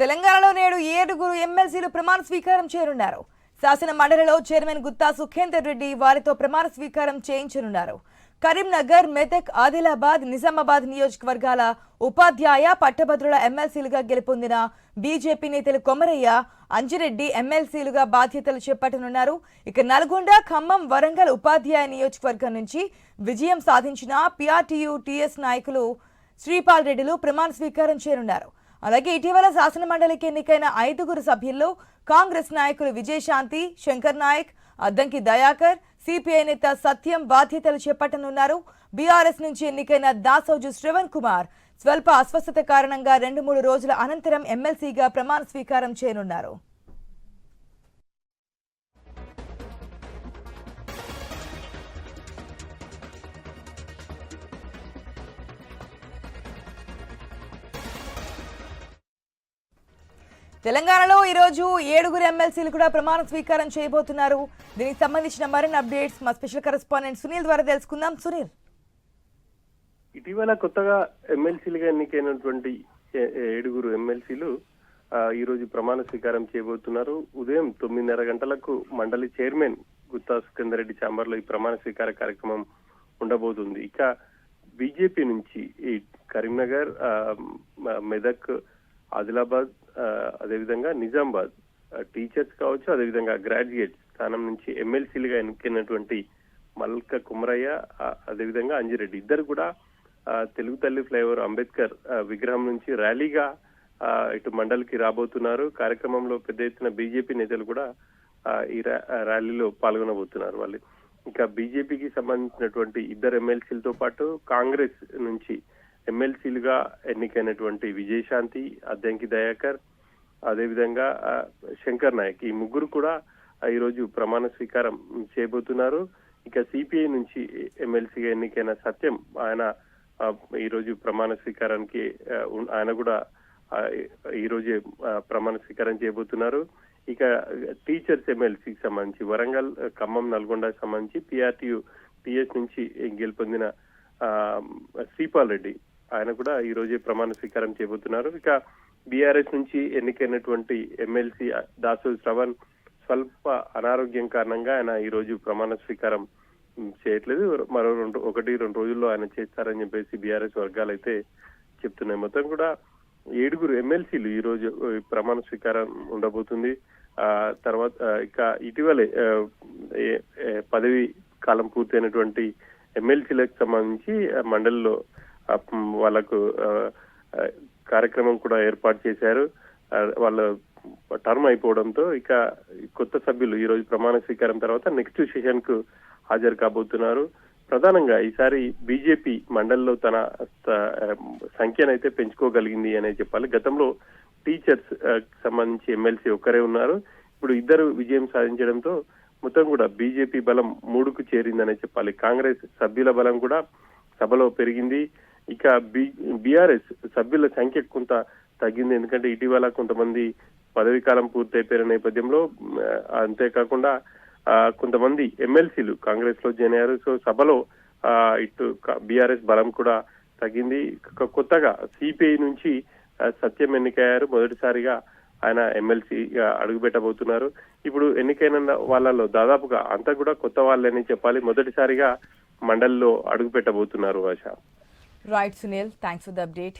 తెలంగాణలో నేడు 7 ఎమ్మెల్సీలు ప్రమాణ స్వీకారం చేయనున్నారు. శాసన మండలిలో చైర్మన్ గుత్తా సుఖేందర్ రెడ్డి వారితో ప్రమాణ స్వీకారం చేయించనున్నారు. కరీంనగర్, మెదక్, ఆదిలాబాద్, నిజామాబాద్ నియోజకవర్గాల ఉపాధ్యాయ పట్టభద్రుల ఎమ్మెల్సీలుగా గెలుపొందిన బీజేపీ నేతలు కొమరయ్య, అంజిరెడ్డి ఎమ్మెల్సీలుగా బాధ్యతలు చేపట్టనున్నారు. ఇక నల్గొండ, ఖమ్మం, వరంగల్ ఉపాధ్యాయ నియోజకవర్గం నుంచి విజయం సాధించిన పీఆర్టీయూ టీఎస్ నాయకులు శ్రీపాల్ రెడ్డిలు ప్రమాణ స్వీకారం చేయనున్నారు. అలాగే ఇటీవల శాసన మండలికి ఎన్నికైన 5 సభ్యుల్లో కాంగ్రెస్ నాయకులు విజయశాంతి, శంకర్ నాయక్, అద్దంకి దయాకర్, సిపిఐ నేత సత్యం బాధ్యతలు చేపట్టనున్నారు. బీఆర్ఎస్ నుంచి ఎన్నికైన దాసోజు శ్రవణ్ కుమార్ స్వల్ప అస్వస్థత కారణంగా 2-3 రోజుల అనంతరం ఎమ్మెల్సీగా ప్రమాణ స్వీకారం చేయనున్నారు. తెలంగాణలో ఈరోజు 7 ఎమ్మెల్సీలు కూడా ప్రమాణ స్వీకారం చేయబోతున్నారు. దీనికి సంబంధించిన మరిన్ని అప్డేట్స్ మా స్పెషల్ కరెస్పాండెంట్ సునీల్ ద్వారా తెలుసుకుందాం. సునీల్, ఇటీవల కొత్తగా ఎమ్మెల్సీలుగా ఎన్నికైనటువంటి 7 ఎమ్మెల్సీలు ఈ రోజు ప్రమాణ స్వీకారం చేయబోతున్నారు. ఉదయం 9:30 గంటలకు మండలి చైర్మన్ గుత్తా సుఖేందర్ రెడ్డి ఛాంబర్ లో ఈ ప్రమాణ స్వీకార కార్యక్రమం ఉండబోతుంది. ఇక బీజేపీ నుంచి ఈ కరీంనగర్, మెదక్, ఆదిలాబాద్, అదేవిధంగా నిజామాబాద్ టీచర్స్ కావచ్చు, అదేవిధంగా గ్రాడ్యుయేట్ స్థానం నుంచి ఎమ్మెల్సీలుగా ఎన్నికైనటువంటి మల్క కుమరయ్య, అదేవిధంగా అంజిరెడ్డి ఇద్దరు కూడా తెలుగు తల్లి ఫ్లైఓవర్ అంబేద్కర్ విగ్రహం నుంచి ర్యాలీగా ఇటు మండలికి రాబోతున్నారు. కార్యక్రమంలో పెద్ద ఎత్తున బీజేపీ నేతలు కూడా ఈ ర్యాలీలో పాల్గొనబోతున్నారు. వాళ్ళు ఇంకా బీజేపీకి సంబంధించినటువంటి 2 ఎమ్మెల్సీలతో పాటు కాంగ్రెస్ నుంచి ఎమ్మెల్సీలుగా ఎన్నికైనటువంటి విజయశాంతి, అద్దంకి దయాకర్, అదేవిధంగా శంకర్ నాయక్ ఈ 3 కూడా ఈ రోజు ప్రమాణ స్వీకారం చేయబోతున్నారు. ఇక సిపిఐ నుంచి ఎమ్మెల్సీగా ఎన్నికైన సత్యం ఆయన ఈ రోజు ప్రమాణ స్వీకారానికి ఆయన కూడా ఈ రోజే ప్రమాణ స్వీకారం చేయబోతున్నారు. ఇక టీచర్స్ ఎమ్మెల్సీకి సంబంధించి వరంగల్, ఖమ్మం, నల్గొండకు సంబంధించి పీఆర్టీయూ టీఎస్ నుంచి గెలుపొందిన శ్రీపాల్ రెడ్డి ఆయన కూడా ఈ రోజే ప్రమాణ స్వీకారం చేయబోతున్నారు. ఇక బీఆర్ఎస్ నుంచి ఎన్నికైనటువంటి ఎమ్మెల్సీ దాసోజు శ్రవణ్ స్వల్ప అనారోగ్యం కారణంగా ఆయన ఈ రోజు ప్రమాణ స్వీకారం చేయట్లేదు. మరో 1-2 రోజుల్లో ఆయన చేస్తారని చెప్పేసి బీఆర్ఎస్ వర్గాలు అయితే చెప్తున్నాయి. మొత్తం కూడా 7 ఎమ్మెల్సీలు ఈ రోజు ప్రమాణ స్వీకారం ఉండబోతుంది. తర్వాత ఇక ఇటీవలే పదవి కాలం పూర్తయినటువంటి ఎమ్మెల్సీలకు సంబంధించి మండలిలో వాళ్ళకు కార్యక్రమం కూడా ఏర్పాటు చేశారు. వాళ్ళ టర్మ్ అయిపోవడంతో ఇక కొత్త సభ్యులు ఈ రోజు ప్రమాణ స్వీకారం తర్వాత నెక్స్ట్ సెషన్ కు హాజరు కాబోతున్నారు. ప్రధానంగా ఈసారి బీజేపీ మండలిలో తన సంఖ్యనైతే పెంచుకోగలిగింది అనే చెప్పాలి. గతంలో టీచర్స్ సంబంధించి ఎమ్మెల్సీ ఒక్కరే ఉన్నారు. ఇప్పుడు 2 విజయం సాధించడంతో మొత్తం కూడా బీజేపీ బలం 3కు చేరిందనే చెప్పాలి. కాంగ్రెస్ సభ్యుల బలం కూడా సభలో పెరిగింది. ఇక బీఆర్ఎస్ సభ్యుల సంఖ్య కొంత తగ్గింది. ఎందుకంటే ఇటీవల కొంతమంది పదవీ కాలం పూర్తయిపోయిన నేపథ్యంలో, అంతేకాకుండా కొంతమంది ఎమ్మెల్సీలు కాంగ్రెస్ లో జాయిన్ అయ్యారు. సో సభలో ఇటు బీఆర్ఎస్ బలం కూడా తగ్గింది. కొత్తగా సిపిఐ నుంచి సత్యం ఎన్నికయ్యారు. మొదటిసారిగా ఆయన ఎమ్మెల్సీగా అడుగుపెట్టబోతున్నారు. ఇప్పుడు ఎన్నికైన వాళ్ళలో దాదాపుగా అంతా కూడా కొత్త వాళ్ళని చెప్పాలి. మొదటిసారిగా మండలిలో అడుగుపెట్టబోతున్నారు. ఆశ. Right Sunil, thanks for the update.